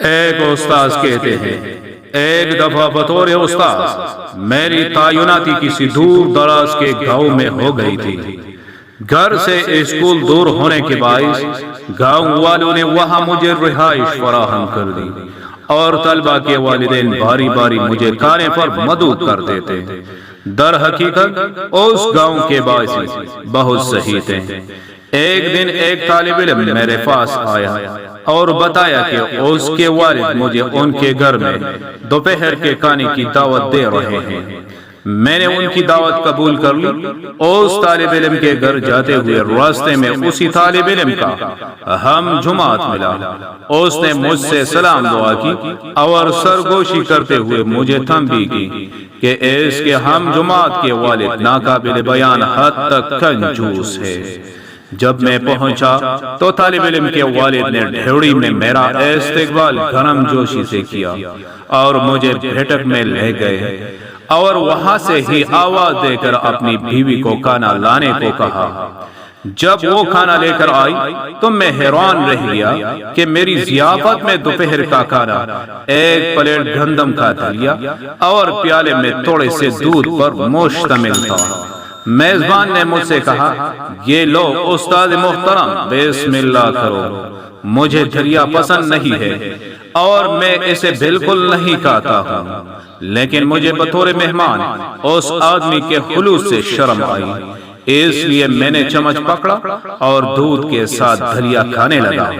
ایک استاذ کہتے ہیں، ایک دفعہ بطور استاذ میری تعیناتی کسی دور دراز کے گاؤں میں ہو گئی تھی۔ گھر سے اسکول دور ہونے کے باعث گاؤں والوں نے وہاں مجھے رہائش فراہم کر دی اور طلبہ کے والدین باری باری مجھے کھانے پر مدعو کر دیتے۔ در حقیقت اس گاؤں کے باعث بہت صحیح تھے۔ ایک دن ایک طالب علم میرے پاس آیا اور بتایا کہ اس کے والد مجھے ان کے گھر میں دوپہر کے کھانے کی دعوت دے رہے ہیں۔ میں نے ان کی دعوت قبول کر لی۔ اس طالب علم کے گھر جاتے ہوئے راستے میں اسی طالب علم کا ہم جماعت ملا۔ اس نے مجھ سے سلام دعا کی اور سرگوشی کرتے ہوئے مجھے تنبیہ کی کہ اس کے ہم جماعت کے والد ناقابل بیان حد تک کنجوس ہے۔ جب میں پہنچا تو طالب علم کے والد نے ڈھیوڑی میں میرا استقبال گرم جوشی سے کیا اور مجھے بیٹھک میں لے گئے اور وہاں سے ہی آواز دے کر اپنی بیوی کو کھانا لانے کو کہا۔ جب وہ کھانا لے کر آئی تو میں حیران رہ گیا کہ میری ضیافت میں دوپہر کا کھانا ایک پلیٹ گندم کا دلیا اور پیالے میں تھوڑے سے دودھ پر مشتمل تھا۔ میزبان نے مجھ سے کہا، یہ لو استاد محترم، بسم اللہ کرو۔ مجھے دلیا پسند نہیں ہے اور میں اسے بالکل نہیں کھاتا ہوں، لیکن مجھے بطور مہمان اس آدمی کے خلوص سے شرم آئی، اس لیے میں نے چمچ پکڑا اور دودھ کے ساتھ دلیا کھانے لگا۔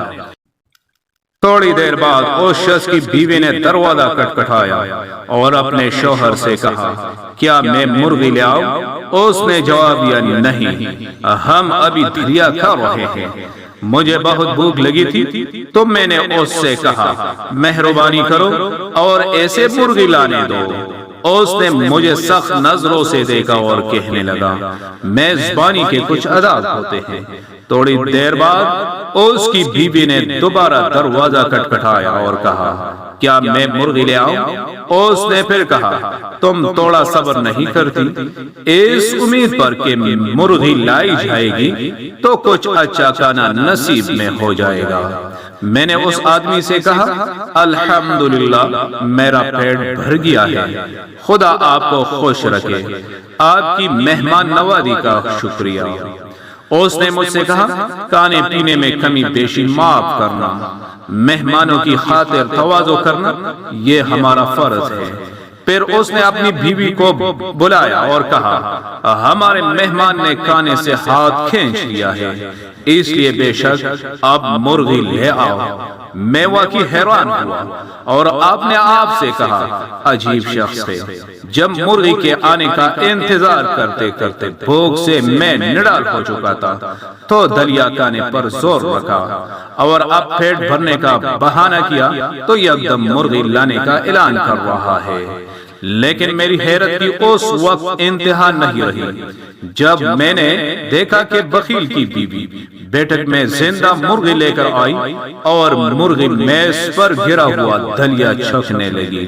تھوڑی دیر بعد اس شخص کی بیوی نے دروازہ کھٹکھٹایا اور اپنے شوہر سے کہا، کیا میں مرغی لے آؤں؟ اس نے جواب دیا، نہیں، ہم ابھی دلیا کھا رہے ہیں۔ مجھے بہت بھوک لگی تھی تو میں نے اس سے کہا، مہربانی کرو اور ایسے مرغی لانے دو۔ اس نے مجھے سخت نظروں سے دیکھا اور کہنے لگا، میزبانی کے کچھ آداب ہوتے ہیں۔ تھوڑی دیر بعد اس کی بیوی نے دوبارہ دروازہ کھٹکھٹایا اور کہا، کیا میں مرغی لے آؤں؟ اس نے پھر کہا، تم تھوڑا صبر نہیں کرتی؟ اس امید پر کہ مرغی لائی جائے گی تو کچھ اچھا کھانا نصیب میں ہو جائے گا۔ میں نے اس آدمی سے کہا، الحمدللہ میرا پیٹ بھر گیا ہے، خدا آپ کو خوش رکھے، آپ کی مہمان نوازی کا شکریہ۔ اس نے مجھ سے کہا، کھانے پینے میں کمی بیشی معاف کرنا، مہمانوں کی خاطر تواضع کرنا، یہ ہمارا فرض ہے۔ پھر اس نے اپنی بیوی کو بلایا اور کہا، ہمارے مہمان نے کھانے سے ہاتھ کھینچ لیا ہے، اس لیے بے شک اب مرغی لے آؤ۔ میں واقعی حیران ہوا اور آپ نے آپ سے کہا، عجیب شخص ہے۔ جب مرغی کے آنے کا انتظار کرتے کرتے بھوک سے میں نڈال ہو چکا تھا تو دلیا کھانے پر زور رکھا اور اب پیٹ بھرنے کا بہانہ کیا تو یکدم مرغی لانے کا اعلان کر رہا ہے۔ لیکن میری حیرت کی اس وقت انتہا نہیں رہی جب میں نے دیکھا کہ بخیل کی بیوی بیٹھک میں زندہ مرغی لے کر آئی اور مرغی میز پر گرا ہوا دلیا چھکنے لگی۔